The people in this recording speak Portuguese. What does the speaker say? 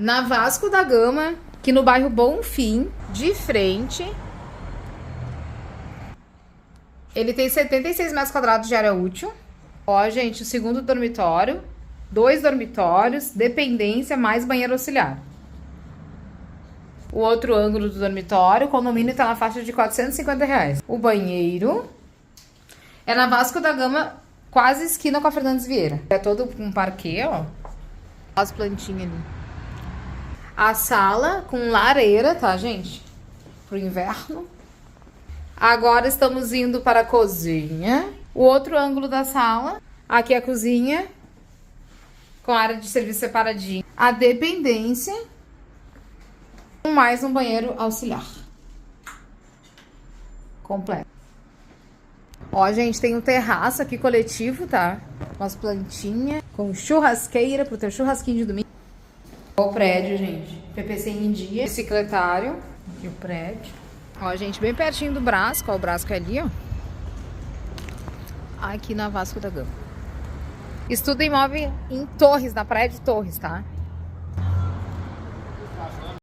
Na Vasco da Gama, aqui no bairro Bonfim, de frente. Ele tem 76 metros quadrados de área útil. Ó, gente, o segundo dormitório, 2 dormitórios, dependência, mais banheiro auxiliar. O outro ângulo do dormitório, o condomínio tá na faixa de R$450. O banheiro é na Vasco da Gama, quase esquina com a Fernandes Vieira. É todo um parquê, ó. As plantinhas ali. A sala com lareira, tá, gente? Pro inverno. Agora estamos indo para a cozinha. O outro ângulo da sala. Aqui é a cozinha. Com área de serviço separadinha. A dependência. Mais um banheiro auxiliar. Completo. Ó, gente, tem um terraço aqui coletivo, tá? Com as plantinhas. Com churrasqueira pro teu churrasquinho de domingo. Ó o prédio, gente. PPC em dia. Bicicletário. E o prédio. Ó, gente, bem pertinho do Brasco. Ó, o Brasco é ali, ó. Aqui na Vasco da Gama. Estuda imóvel em Torres, na praia de Torres, tá?